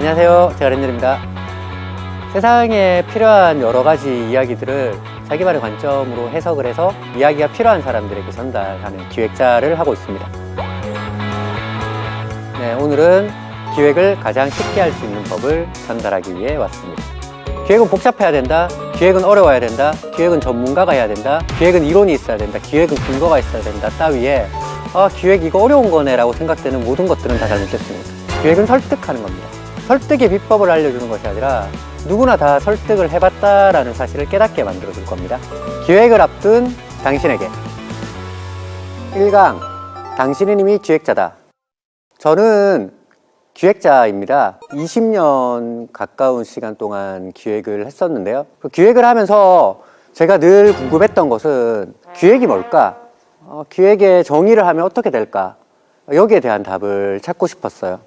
안녕하세요, 제가 렌들입니다. 세상에 필요한 여러 가지 이야기들을 자기만의 관점으로 해석을 해서 이야기가 필요한 사람들에게 전달하는 기획자를 하고 있습니다. 네, 오늘은 기획을 가장 쉽게 할 수 있는 법을 전달하기 위해 왔습니다. 기획은 복잡해야 된다, 기획은 어려워야 된다, 기획은 전문가가 해야 된다, 기획은 이론이 있어야 된다, 기획은 근거가 있어야 된다 따위에 기획 이거 어려운 거네 라고 생각되는 모든 것들은 다 잘못됐습니다. 기획은 설득하는 겁니다. 설득의 비법을 알려주는 것이 아니라 누구나 다 설득을 해봤다라는 사실을 깨닫게 만들어 줄 겁니다. 기획을 앞둔 당신에게 1강, 당신은 이미 기획자다. 저는 기획자입니다. 20년 가까운 시간 동안 기획을 했었는데요. 그 기획을 하면서 제가 늘 궁금했던 것은 기획이 뭘까? 기획의 정의를 하면 어떻게 될까? 여기에 대한 답을 찾고 싶었어요.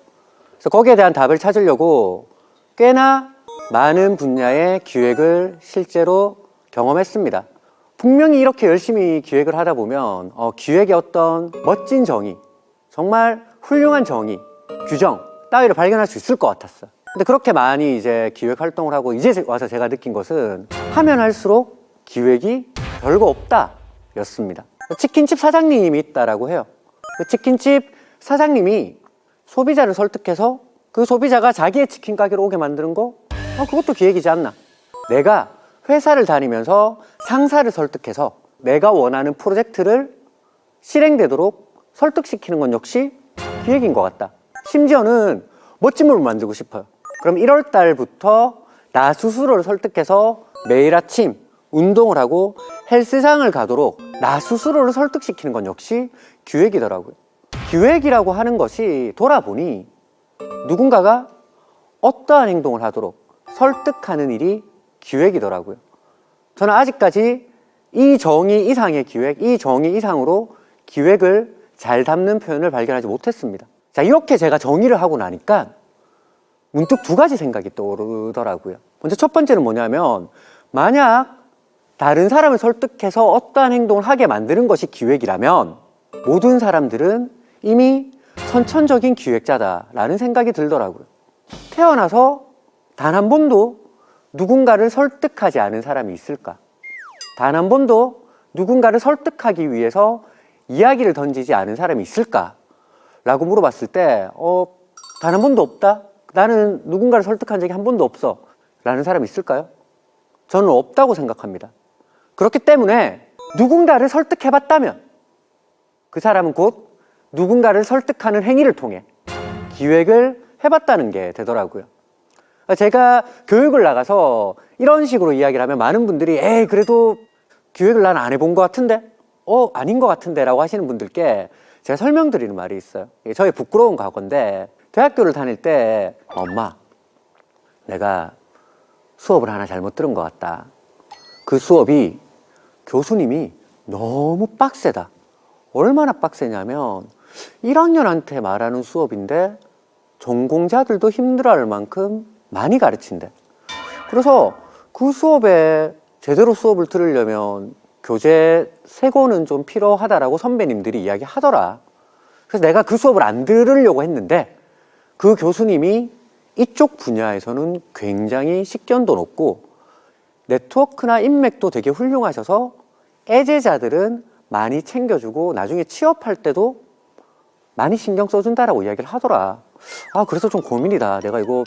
그래서 거기에 대한 답을 찾으려고 꽤나 많은 분야의 기획을 실제로 경험했습니다. 분명히 이렇게 열심히 기획을 하다 보면 기획의 어떤 멋진 정의, 정말 훌륭한 정의, 규정 따위를 발견할 수 있을 것 같았어요. 근데 그렇게 많이 이제 기획 활동을 하고 이제 와서 제가 느낀 것은 하면 할수록 기획이 별거 없다 였습니다. 치킨집 사장님이 있다라고 해요. 그 치킨집 사장님이 소비자를 설득해서 그 소비자가 자기의 치킨 가게로 오게 만드는 거? 그것도 기획이지 않나? 내가 회사를 다니면서 상사를 설득해서 내가 원하는 프로젝트를 실행되도록 설득시키는 건 역시 기획인 것 같다. 심지어는 멋진 몸을 만들고 싶어요. 그럼 1월 달부터 나 스스로를 설득해서 매일 아침 운동을 하고 헬스장을 가도록 나 스스로를 설득시키는 건 역시 기획이더라고요. 기획이라고 하는 것이 돌아보니 누군가가 어떠한 행동을 하도록 설득하는 일이 기획이더라고요. 저는 아직까지 이 정의 이상의 기획, 이 정의 이상으로 기획을 잘 담는 표현을 발견하지 못했습니다. 자, 이렇게 제가 정의를 하고 나니까 문득 두 가지 생각이 떠오르더라고요. 먼저 첫 번째는 뭐냐면, 만약 다른 사람을 설득해서 어떠한 행동을 하게 만드는 것이 기획이라면 모든 사람들은 이미 선천적인 기획자다라는 생각이 들더라고요. 태어나서 단 한 번도 누군가를 설득하지 않은 사람이 있을까? 단 한 번도 누군가를 설득하기 위해서 이야기를 던지지 않은 사람이 있을까? 라고 물어봤을 때 단 한 번도 없다? 나는 누군가를 설득한 적이 한 번도 없어 라는 사람이 있을까요? 저는 없다고 생각합니다. 그렇기 때문에 누군가를 설득해봤다면 그 사람은 곧 누군가를 설득하는 행위를 통해 기획을 해봤다는 게 되더라고요. 제가 교육을 나가서 이런 식으로 이야기를 하면 많은 분들이 에이 그래도 기획을 난 안 해본 것 같은데? 아닌 것 같은데? 라고 하시는 분들께 제가 설명드리는 말이 있어요. 저의 부끄러운 과거인데 대학교를 다닐 때 엄마, 내가 수업을 하나 잘못 들은 것 같다. 그 수업이 교수님이 너무 빡세다. 얼마나 빡세냐면 1학년한테 말하는 수업인데 전공자들도 힘들어할 만큼 많이 가르친대. 그래서 그 수업에 제대로 수업을 들으려면 교재 3권은 좀 필요하다라고 선배님들이 이야기하더라. 그래서 내가 그 수업을 안 들으려고 했는데 그 교수님이 이쪽 분야에서는 굉장히 식견도 높고 네트워크나 인맥도 되게 훌륭하셔서 애제자들은 많이 챙겨주고 나중에 취업할 때도 많이 신경 써준다라고 이야기를 하더라. 그래서 좀 고민이다. 내가 이거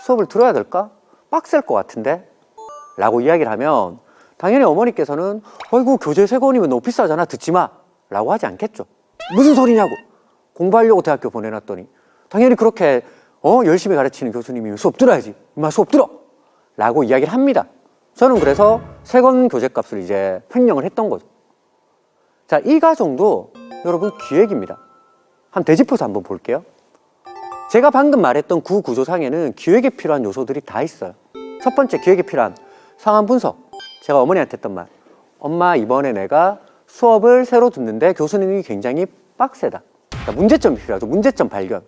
수업을 들어야 될까? 빡셀 것 같은데? 라고 이야기를 하면 당연히 어머니께서는 어이구 교재 3권이면 너무 비싸잖아. 듣지 마. 라고 하지 않겠죠. 무슨 소리냐고. 공부하려고 대학교 보내놨더니 당연히 그렇게 열심히 가르치는 교수님이 수업 들어야지. 임마 수업 들어. 라고 이야기를 합니다. 저는 그래서 3권 교재값을 이제 횡령을 했던 거죠. 자, 이 과정도 여러분 기획입니다. 한번 되짚어서 한번 볼게요. 제가 방금 말했던 구조상에는 기획에 필요한 요소들이 다 있어요. 첫 번째, 기획에 필요한 상황 분석. 제가 어머니한테 했던 말. 엄마, 이번에 내가 수업을 새로 듣는데 교수님이 굉장히 빡세다. 그러니까 문제점이 필요하죠. 문제점 발견.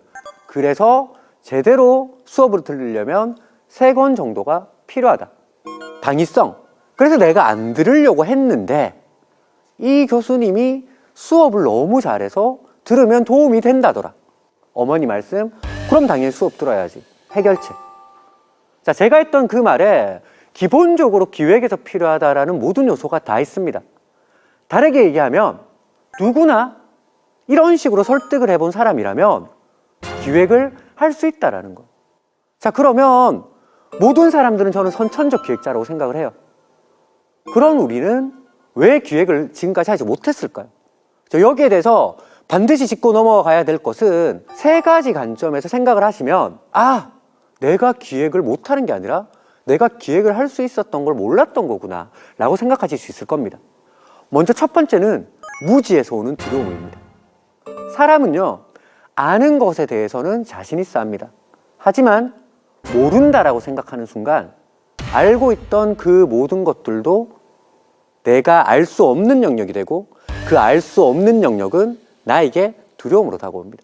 그래서 제대로 수업을 들으려면 3권 정도가 필요하다. 당위성. 그래서 내가 안 들으려고 했는데 이 교수님이 수업을 너무 잘해서 들으면 도움이 된다더라. 어머니 말씀, 그럼 당연히 수업 들어야지. 해결책. 자, 제가 했던 그 말에 기본적으로 기획에서 필요하다라는 모든 요소가 다 있습니다. 다르게 얘기하면 누구나 이런 식으로 설득을 해본 사람이라면 기획을 할 수 있다라는 거. 자, 그러면 모든 사람들은 저는 선천적 기획자라고 생각을 해요. 그런 우리는 왜 기획을 지금까지 하지 못했을까요? 여기에 대해서 반드시 짚고 넘어가야 될 것은 세 가지 관점에서 생각을 하시면 내가 기획을 못하는 게 아니라 내가 기획을 할 수 있었던 걸 몰랐던 거구나 라고 생각하실 수 있을 겁니다. 먼저 첫 번째는 무지에서 오는 두려움입니다. 사람은요, 아는 것에 대해서는 자신 있어 합니다. 하지만 모른다라고 생각하는 순간 알고 있던 그 모든 것들도 내가 알 수 없는 영역이 되고 그 알 수 없는 영역은 나에게 두려움으로 다가옵니다.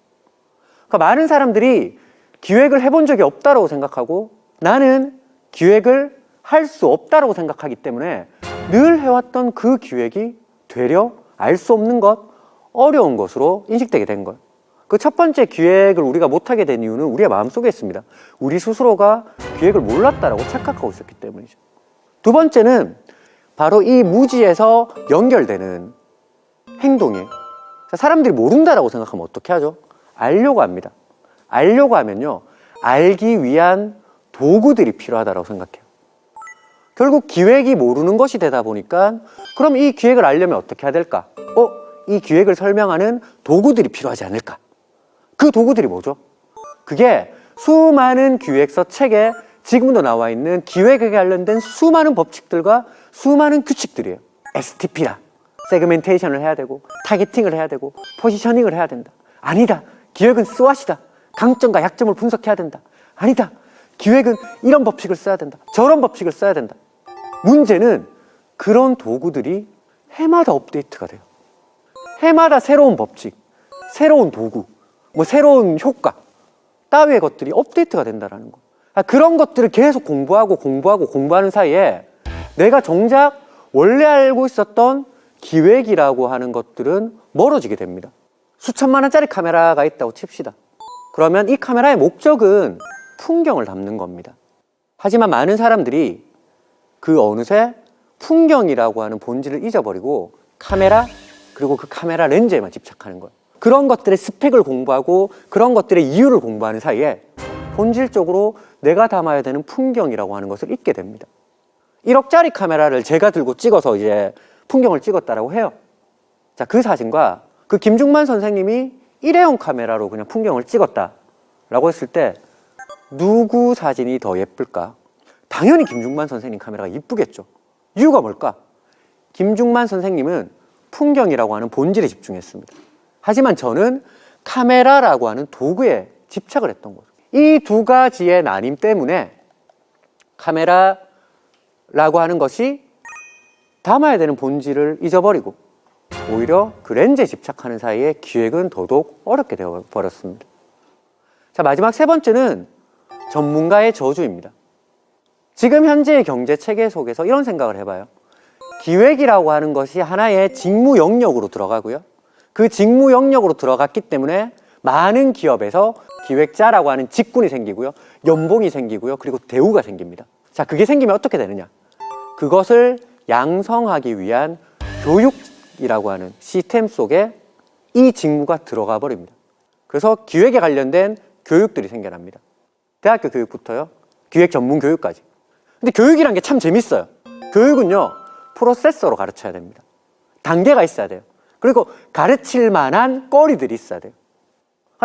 그러니까 많은 사람들이 기획을 해본 적이 없다라고 생각하고 나는 기획을 할 수 없다라고 생각하기 때문에 늘 해왔던 그 기획이 되려 알 수 없는 것, 어려운 것으로 인식되게 된 거예요. 그 첫 번째 기획을 우리가 못하게 된 이유는 우리의 마음속에 있습니다. 우리 스스로가 기획을 몰랐다라고 착각하고 있었기 때문이죠. 두 번째는 바로 이 무지에서 연결되는 행동이에요. 사람들이 모른다라고 생각하면 어떻게 하죠? 알려고 합니다. 알려고 하면요, 알기 위한 도구들이 필요하다고 생각해요. 결국 기획이 모르는 것이 되다 보니까 그럼 이 기획을 알려면 어떻게 해야 될까? 이 기획을 설명하는 도구들이 필요하지 않을까? 그 도구들이 뭐죠? 그게 수많은 기획서 책에 지금도 나와 있는 기획에 관련된 수많은 법칙들과 수많은 규칙들이에요. STP다. 세그멘테이션을 해야 되고 타겟팅을 해야 되고 포지셔닝을 해야 된다. 아니다. 기획은 스왓이다. 강점과 약점을 분석해야 된다. 아니다. 기획은 이런 법칙을 써야 된다. 저런 법칙을 써야 된다. 문제는 그런 도구들이 해마다 업데이트가 돼요. 해마다 새로운 법칙, 새로운 도구, 새로운 효과 따위의 것들이 업데이트가 된다는 거. 그런 것들을 계속 공부하는 사이에 내가 정작 원래 알고 있었던 기획이라고 하는 것들은 멀어지게 됩니다. 수천만 원짜리 카메라가 있다고 칩시다. 그러면 이 카메라의 목적은 풍경을 담는 겁니다. 하지만 많은 사람들이 그 어느새 풍경이라고 하는 본질을 잊어버리고 카메라, 그리고 그 카메라 렌즈에만 집착하는 거예요. 그런 것들의 스펙을 공부하고 그런 것들의 이유를 공부하는 사이에 본질적으로 내가 담아야 되는 풍경이라고 하는 것을 잊게 됩니다. 1억짜리 카메라를 제가 들고 찍어서 이제 풍경을 찍었다라고 해요. 자, 그 사진과 그 김중만 선생님이 일회용 카메라로 그냥 풍경을 찍었다라고 했을 때 누구 사진이 더 예쁠까? 당연히 김중만 선생님 카메라가 이쁘겠죠. 이유가 뭘까? 김중만 선생님은 풍경이라고 하는 본질에 집중했습니다. 하지만 저는 카메라라고 하는 도구에 집착을 했던 거죠. 이 두 가지의 나뉜 때문에 카메라라고 하는 것이 담아야 되는 본질을 잊어버리고 오히려 그 렌즈에 집착하는 사이에 기획은 더더욱 어렵게 되어버렸습니다. 자, 마지막 세 번째는 전문가의 저주입니다. 지금 현재의 경제 체계 속에서 이런 생각을 해봐요. 기획이라고 하는 것이 하나의 직무 영역으로 들어가고요. 그 직무 영역으로 들어갔기 때문에 많은 기업에서 기획자라고 하는 직군이 생기고요. 연봉이 생기고요. 그리고 대우가 생깁니다. 자, 그게 생기면 어떻게 되느냐? 그것을 양성하기 위한 교육이라고 하는 시스템 속에 이 직무가 들어가 버립니다. 그래서 기획에 관련된 교육들이 생겨납니다. 대학교 교육부터요. 기획 전문 교육까지. 근데 교육이란 게 참 재밌어요. 교육은요, 프로세서로 가르쳐야 됩니다. 단계가 있어야 돼요. 그리고 가르칠 만한 거리들이 있어야 돼요.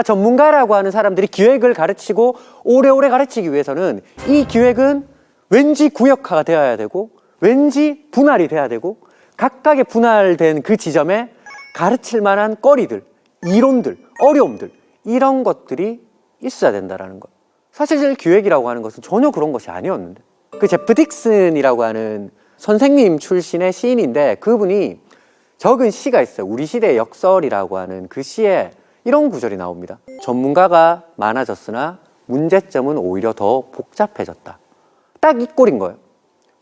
전문가라고 하는 사람들이 기획을 가르치고 오래오래 가르치기 위해서는 이 기획은 왠지 구역화가 되어야 되고 왠지 분할이 돼야 되고 각각의 분할된 그 지점에 가르칠 만한 거리들, 이론들, 어려움들 이런 것들이 있어야 된다는 거예요. 사실 기획이라고 하는 것은 전혀 그런 것이 아니었는데 그 제프 딕슨이라고 하는 선생님 출신의 시인인데 그분이 적은 시가 있어요. 우리 시대의 역설이라고 하는 그 시에 이런 구절이 나옵니다. 전문가가 많아졌으나 문제점은 오히려 더 복잡해졌다. 딱 이 꼴인 거예요.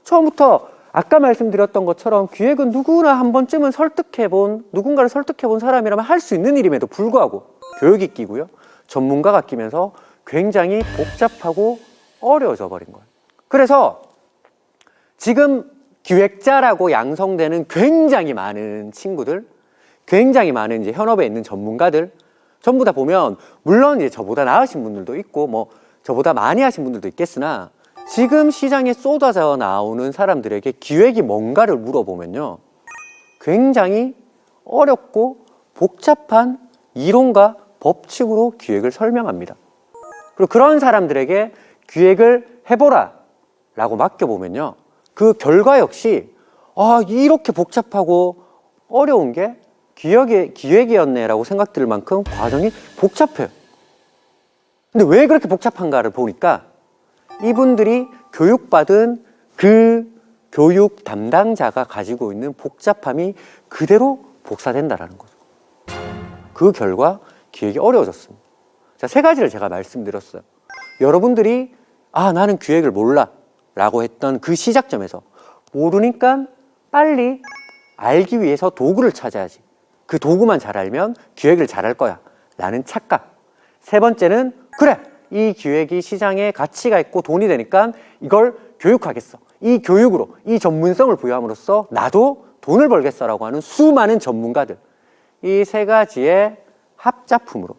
처음부터 아까 말씀드렸던 것처럼 기획은 누구나 한 번쯤은 누군가를 설득해본 사람이라면 할 수 있는 일임에도 불구하고 교육이 끼고요. 전문가가 끼면서 굉장히 복잡하고 어려워져 버린 거예요. 그래서 지금 기획자라고 양성되는 굉장히 많은 친구들, 굉장히 많은 이제 현업에 있는 전문가들, 전부 다 보면 물론 이제 저보다 나으신 분들도 있고 뭐 저보다 많이 하신 분들도 있겠으나 지금 시장에 쏟아져 나오는 사람들에게 기획이 뭔가를 물어보면요, 굉장히 어렵고 복잡한 이론과 법칙으로 기획을 설명합니다. 그리고 그런 사람들에게 기획을 해보라 라고 맡겨보면요, 그 결과 역시 이렇게 복잡하고 어려운 게 기획이었네 라고 생각들 만큼 과정이 복잡해요. 근데 왜 그렇게 복잡한가를 보니까 이분들이 교육받은 그 교육 담당자가 가지고 있는 복잡함이 그대로 복사된다라는 거죠. 그 결과 기획이 어려워졌습니다. 자, 세 가지를 제가 말씀드렸어요. 여러분들이 나는 기획을 몰라 라고 했던 그 시작점에서 모르니까 빨리 알기 위해서 도구를 찾아야지, 그 도구만 잘 알면 기획을 잘할 거야 라는 착각. 세 번째는 그래, 이 기획이 시장에 가치가 있고 돈이 되니까 이걸 교육하겠어, 이 교육으로 이 전문성을 부여함으로써 나도 돈을 벌겠어 라고 하는 수많은 전문가들. 이 세 가지의 합작품으로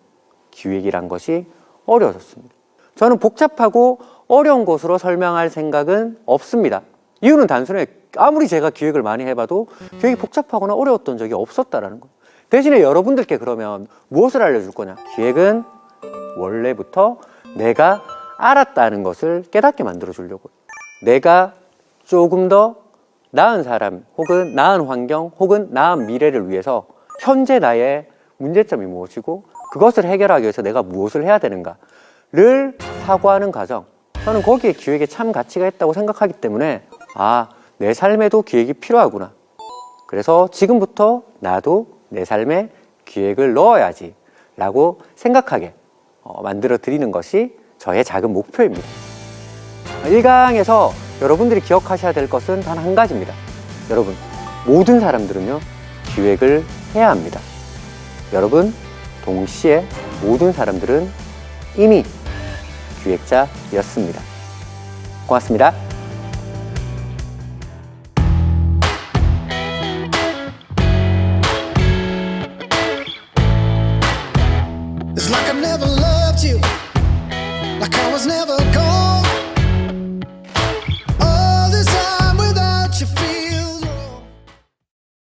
기획이란 것이 어려워졌습니다. 저는 복잡하고 어려운 것으로 설명할 생각은 없습니다. 이유는 단순해. 아무리 제가 기획을 많이 해봐도 기획이 복잡하거나 어려웠던 적이 없었다라는 거예요. 대신에 여러분들께 그러면 무엇을 알려줄 거냐? 기획은 원래부터 내가 알았다는 것을 깨닫게 만들어 주려고요. 내가 조금 더 나은 사람, 혹은 나은 환경, 혹은 나은 미래를 위해서 현재 나의 문제점이 무엇이고 그것을 해결하기 위해서 내가 무엇을 해야 되는가를 사고하는 과정, 저는 거기에 기획에 참 가치가 있다고 생각하기 때문에 내 삶에도 기획이 필요하구나, 그래서 지금부터 나도 내 삶에 기획을 넣어야지 라고 생각하게 만들어 드리는 것이 저의 작은 목표입니다. 1강에서 여러분들이 기억하셔야 될 것은 단 한 가지입니다. 여러분, 모든 사람들은요, 기획을 해야 합니다. 여러분, 동시에 모든 사람들은 이미 기획자였습니다. 고맙습니다.